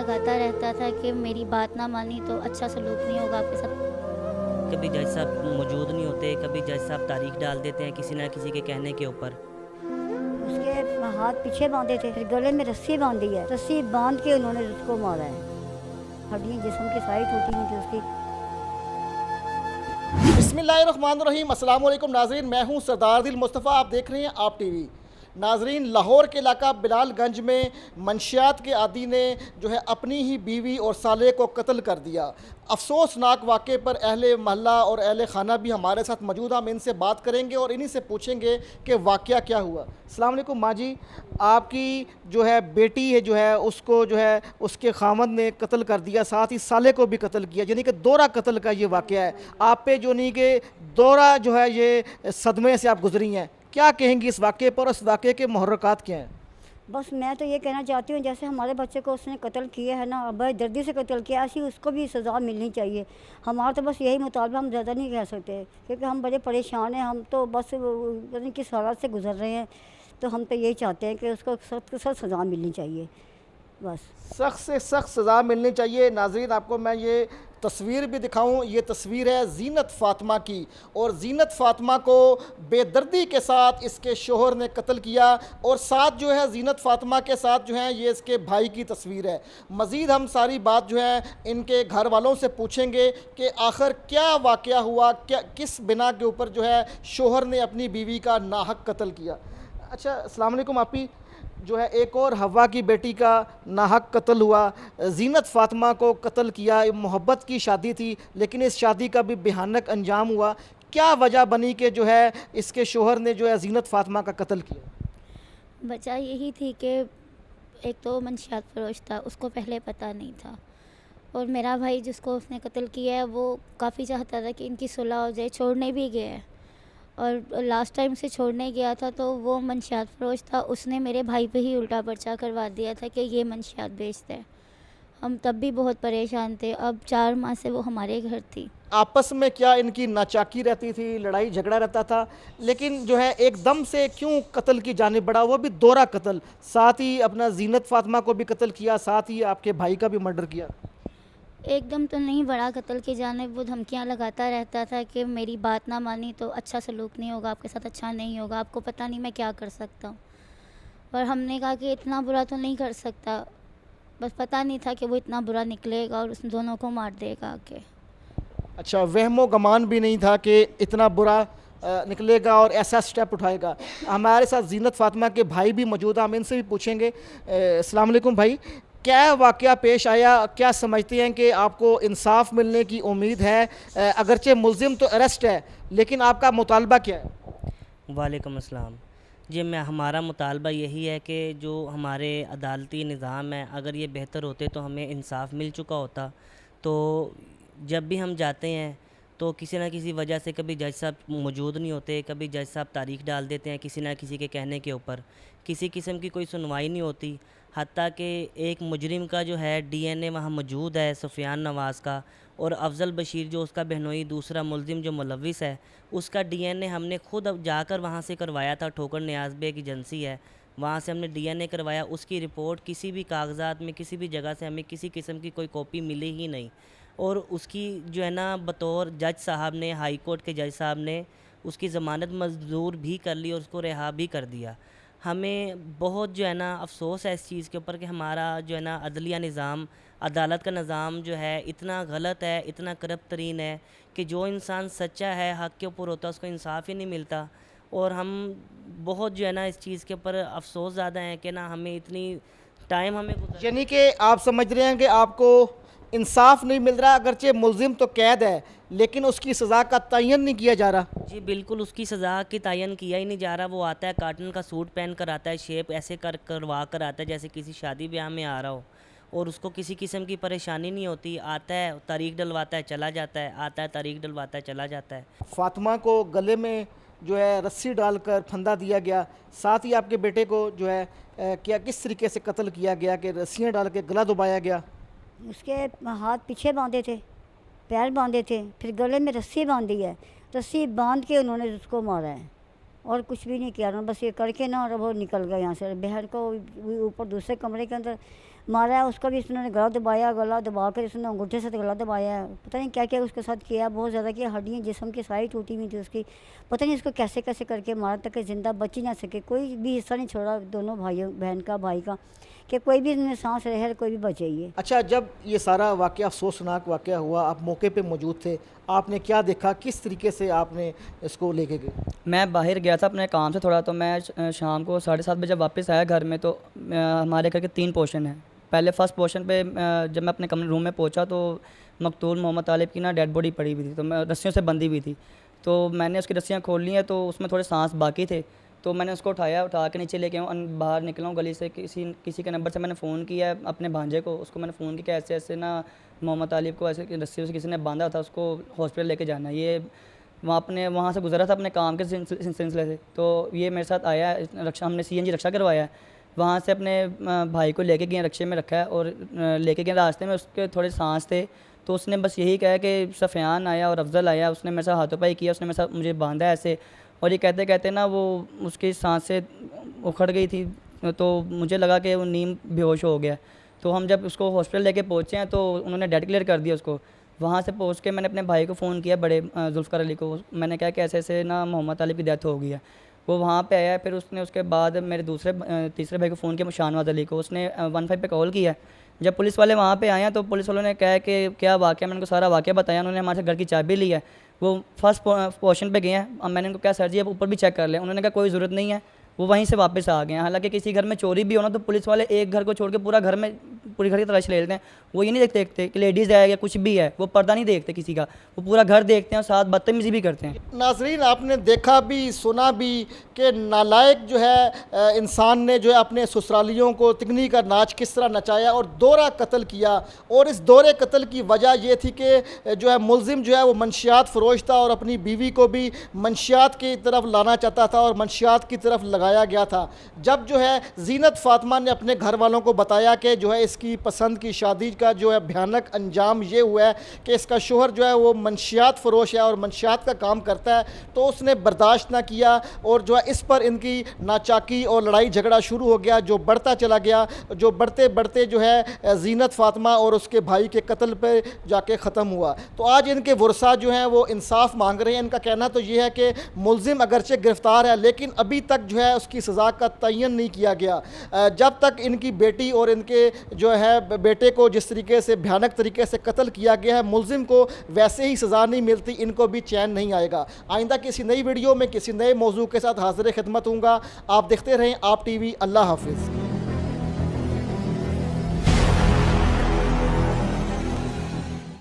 लगाता रहता था कि मेरी बात ना मानी तो अच्छा सलूक नहीं होगा आपके साथ। कभी जज साहब मौजूद नहीं होते, कभी जज साहब तारीख डाल देते हैं किसी ना किसी के कहने के ऊपर। उसके हाथ पीछे बांधे थे, फिर गले में रस्सी बांधी है, रस्सी बांध के उन्होंने उसको मारा है। हड्डियाँ जिस्म की सारी टूटी हुई थी उसकी। बिस्मिल्लाहिर्रहमानिर्रहीम। अस्सलाम वालेकुम नाजरीन, मैं हूं सरदार दिल मुस्तफ़ा, आप देख रहे हैं आप टीवी। नाजरीन, लाहौर के इलाका बिलालगंज में मंशियात के आदी ने जो है अपनी ही बीवी और साले को कत्ल कर दिया। अफसोसनाक वाक़े पर अहले महल्ला और अहले खाना भी हमारे साथ मौजूद हैं। हम इनसे बात करेंगे और इन्हीं से पूछेंगे कि वाक़या क्या हुआ। अस्सलाम वालेकुम माँ जी, आपकी जो है बेटी है जो है उसको जो है उसके खामद ने कत्ल कर दिया, साथ ही साले को भी कत्ल किया, यानी कि दोहरा कत्ल का ये वाक़या है। आप पे जो नहीं कि दोहरा जो है ये सदमे से आप गुजरी हैं, क्या कहेंगी इस वाक़े पर और इस वाक़े के मुहर्रकात क्या हैं? बस मैं तो ये कहना चाहती हूँ, जैसे हमारे बच्चे को उसने कत्ल किया है ना, बड़े दर्दी से कत्ल किया, ऐसी उसको भी सज़ा मिलनी चाहिए। हमारा तो बस यही मुतालबा, हम ज़्यादा नहीं कह सकते क्योंकि हम बड़े परेशान हैं। हम तो बस पता नहीं किस हालात से गुजर रहे हैं, तो हम तो यही चाहते हैं कि उसको सख्त से सख्त सज़ा मिलनी चाहिए बस। सख्त से सख्त सज़ा मिलनी चाहिए। नाज़रीन, आपको मैं ये तस्वीर भी दिखाऊं, ये तस्वीर है जीनत फ़ातिमा की, और जीनत फ़ातिमा को बेदर्दी के साथ इसके शोहर ने कत्ल किया। और साथ जो है जीनत फ़ातिमा के साथ जो है ये इसके भाई की तस्वीर है। मज़ीद हम सारी बात जो है इनके घर वालों से पूछेंगे कि आखिर क्या वाक़या हुआ, क्या किस बिना के ऊपर जो है शोहर ने अपनी बीवी का नाहक कत्ल किया। अच्छा, अस्सलाम वालेकुम। आपी जो है एक और हवा की बेटी का नाहक कत्ल हुआ, जीनत फ़ातिमा को कत्ल किया। मोहब्बत की शादी थी लेकिन इस शादी का भी भयानक अंजाम हुआ। क्या वजह बनी कि जो है इसके शोहर ने जो है जीनत फ़ातिमा का कत्ल किया? वजह यही थी कि एक तो मंशियात फरोश था, उसको पहले पता नहीं था, और मेरा भाई जिसको उसने कत्ल किया है वो काफ़ी चाहता था कि इनकी सुलह हो जाए। छोड़ने भी गया है, और लास्ट टाइम से छोड़ने गया था तो वो मंशियात फरोश था, उसने मेरे भाई पे ही उल्टा पर्चा करवा दिया था कि ये मंशियात बेचता है। हम तब भी बहुत परेशान थे। अब 4 माह से वो हमारे घर थी। आपस में क्या इनकी नाचाकी रहती थी, लड़ाई झगड़ा रहता था, लेकिन जो है एकदम से क्यों कत्ल की जानिब बढ़ा, वो भी दोहरा कत्ल, साथ ही अपना जीनत फ़ातिमा को भी कत्ल किया, साथ ही आपके भाई का भी मर्डर किया? एकदम तो नहीं बढ़ा कत्ल की जानिब, वो धमकियां लगाता रहता था कि मेरी बात ना मानी तो अच्छा सलूक नहीं होगा आपके साथ, अच्छा नहीं होगा, आपको पता नहीं मैं क्या कर सकता हूँ। पर हमने कहा कि इतना बुरा तो नहीं कर सकता, बस पता नहीं था कि वो इतना बुरा निकलेगा और उस दोनों को मार देगा आके। अच्छा, वहमो गमान भी नहीं था कि इतना बुरा निकलेगा और ऐसा स्टेप उठाएगा। हमारे साथ जीनत फ़ातिमा के भाई भी मौजूद हैं, हम इनसे भी पूछेंगे। अस्सलाम वालेकुम भाई, क्या वाक़या पेश आया, क्या समझते हैं कि आपको इंसाफ मिलने की उम्मीद है? अगरचे मुलजिम तो अरेस्ट है, लेकिन आपका मुतालबा क्या है? वालेकुम अस्सलाम। जी, हमारा मुतालबा यही है कि जो हमारे अदालती निज़ाम है, अगर ये बेहतर होते तो हमें इंसाफ मिल चुका होता। तो जब भी हम जाते हैं तो किसी न किसी वजह से कभी जज साहब मौजूद नहीं होते, कभी जज साहब तारीख डाल देते हैं किसी न किसी के कहने के ऊपर, किसी किस्म की कोई सुनवाई नहीं होती। हत्ता कि एक मुजरिम का जो है डीएनए वहाँ मौजूद है, सुफियान नवाज़ का, और अफजल बशीर जो उसका बहनोई दूसरा मुलजिम जो मुलविस है, उसका डीएनए हमने खुद अब जाकर वहाँ से करवाया था। ठोकर नियाज़ बेग एजेंसी है, वहाँ से हमने डीएनए करवाया। उसकी रिपोर्ट किसी भी कागज़ात में किसी भी जगह से हमें किसी किस्म की कोई कॉपी मिली ही नहीं। और उसकी जो है ना, बतौर जज साहब ने, हाई कोर्ट के जज साहब ने उसकी ज़मानत मंजूर भी कर ली और उसको रिहा भी कर दिया। हमें बहुत जो है ना अफ़सोस है इस चीज़ के ऊपर कि हमारा जो है ना अदलिया निज़ाम, अदालत का निज़ाम जो है इतना गलत है, इतना करप्ट तरीन है कि जो इंसान सच्चा है, हक़ के ऊपर होता है, उसको इंसाफ ही नहीं मिलता। और हम बहुत जो है ना इस चीज़ के ऊपर अफ़सोस ज़्यादा है कि ना हमें इतनी टाइम हमें यानी कि आप समझ रहे हैं कि आपको इंसाफ नहीं मिल रहा, अगरचे मुलजिम तो कैद है लेकिन उसकी सज़ा का तयन नहीं किया जा रहा। जी बिल्कुल, उसकी सज़ा की तयन किया ही नहीं जा रहा। वो आता है काटन का सूट पहन कर आता है, शेप ऐसे करवा कर आता है जैसे किसी शादी ब्याह में आ रहा हो, और उसको किसी किस्म की परेशानी नहीं होती। आता है, तारीख डलवाता है, चला जाता है, आता है, तारीख डलवाता है, चला जाता है। फ़ातिमा को गले में जो है रस्सी डालकर फंदा दिया गया, साथ ही आपके बेटे को जो है क्या किस तरीके से कत्ल किया गया कि रस्सियाँ डाल के गला दबाया गया? उसके हाथ पीछे बांधे थे, पैर बांधे थे, फिर गले में रस्सी बांधी है, रस्सी बांध के उन्होंने उसको मारा है और कुछ भी नहीं किया उन्होंने। बस ये करके ना और वो निकल गए यहाँ से। बहन को ऊपर दूसरे कमरे के अंदर मारा है, उसका भी इसने गला दबाया, गला दबा कर इसने अंगूठे से गला दबाया है, पता नहीं क्या क्या उसके साथ किया, बहुत ज़्यादा किया, हड्डियाँ जिस्म की सारी टूटी हुई थी उसकी, पता नहीं इसको कैसे कैसे करके मारा तक कि ज़िंदा बच ही ना सके, कोई भी हिस्सा नहीं छोड़ा दोनों भाइयों बहन का भाई का, कि कोई भी इनमें सांस रहे, कोई भी बचे ये। अच्छा, जब ये सारा वाक़या अफसोसनाक वाक़या हुआ, आप मौके पे मौजूद थे, आपने क्या देखा, किस तरीके से आपने इसको लेके गए? मैं बाहर गया था अपने काम से थोड़ा, तो मैं शाम को 7:30 बजे वापस आया घर में। तो हमारे घर के 3 पोर्शन हैं। पहले फर्स्ट पोर्शन पे जब मैं अपने कमरे रूम में पहुंचा तो मकतूल मोहम्मद तालिब की ना डेड बॉडी पड़ी हुई थी, तो मैं रस्सियों से बंधी हुई थी। तो मैंने उसकी रस्सियाँ खोल ली हैं, तो उसमें थोड़े सांस बाकी थे, तो मैंने उसको उठा के नीचे लेके बाहर निकला हूँ गली से। किसी के नंबर से मैंने फ़ोन किया अपने भांजे को, उसको मैंने फ़ोन किया ऐसे ऐसे ना मोहम्मद तालिब को ऐसे रस्सियों से किसी ने बांधा था, उसको हॉस्पिटल लेके जाना है। ये वहाँ से गुजरा था अपने काम के सिलसिले से, तो ये मेरे साथ आया रक्षा, हमने CNG रक्षा करवाया है। वहाँ से अपने भाई को लेके गए, रक्षे में रखा है, और लेके गए। रास्ते में उसके थोड़े सांस थे, तो उसने बस यही कहा कि सफ़ियान आया और अफजल आया, उसने मेरे साथ हाथों पाई किया, उसने मेरे साथ मुझे बांधा ऐसे, और ये कहते कहते ना वो उसकी सांसें उखड़ गई थी, तो मुझे लगा कि वो नीम बेहोश हो गया। तो हम जब उसको हॉस्पिटल लेके पहुँचे हैं तो उन्होंने डेड क्लियर कर दिया उसको। वहाँ से पहुँच के मैंने अपने भाई को फ़ोन किया, बड़े जुल्फ़िकार अली को, मैंने कहा कि ऐसे ऐसे ना मोहम्मद तालिब की डेथ हो गई है। वो वहाँ पे आया, फिर उसने उसके बाद मेरे तीसरे भाई को फ़ोन किया, शाहनवाज़ अली को, उसने 15 पे कॉल किया। जब पुलिस वाले वहाँ पे आए हैं तो पुलिस वालों ने कहा कि क्या वाक़या, मैंने उनको सारा वाक़या बताया। उन्होंने हमारे से घर की चाबी ली है, वो फर्स्ट पोर्शन पे गए हैं। अब मैंने उनको कहा सर जी अब ऊपर भी चेक कर लें, उन्होंने कहा कोई ज़रूरत नहीं है, वो वहीं से वापस आ गए हैं। हालांकि किसी घर में चोरी भी होना तो पुलिस वाले एक घर को छोड़ के पूरी घर की तलाश ले लेते हैं। वो ये नहीं देखते कि लेडीज़ है या कुछ भी है, वो पर्दा नहीं देखते किसी का, वो पूरा घर देखते हैं और साथ बदतमीज़ी भी करते हैं। नाजरीन, आपने देखा भी सुना भी कि नालायक जो है इंसान ने जो है अपने ससुरालियों को तिगनी का नाच किस तरह नचाया और दोहरा कत्ल किया। और इस दोहरे कत्ल की वजह ये थी कि जो है मुलजिम जो है वो मंशियात फ़रोश था और अपनी बीवी को भी मंशियात की तरफ लाना चाहता था और मंशियात की तरफ लगाया गया था। जब जो है जीनत फ़ातिमा ने अपने घर वालों को बताया कि जो है इसकी पसंद की शादी का जो है भयानक अंजाम ये हुआ है कि इसका शोहर जो है वो मंशियात फ़रोश है और मंशियात का काम करता है, तो उसने बर्दाश्त ना किया और जो है इस पर इनकी नाचाकी और लड़ाई झगड़ा शुरू हो गया, जो बढ़ता चला गया, जो बढ़ते बढ़ते जो है जीनत फ़ातिमा और उसके भाई के कत्ल पे जाके ख़त्म हुआ। तो आज इनके वर्सा जो हैं वो इंसाफ मांग रहे हैं। इनका कहना तो ये है कि मुलजिम अगरचे गिरफ़्तार है लेकिन अभी तक जो है उसकी सज़ा का तयन नहीं किया गया। जब तक इनकी बेटी और इनके जो है बेटे को जिस तरीके से भयानक तरीके से कत्ल किया गया है, मुलजिम को वैसे ही सज़ा नहीं मिलती, इनको भी चैन नहीं आएगा। आइंदा किसी नई वीडियो में किसी नए मौजू के साथ हाज़िर खिदमत हूँगा। आप देखते रहें आप TV। अल्लाह हाफिज़।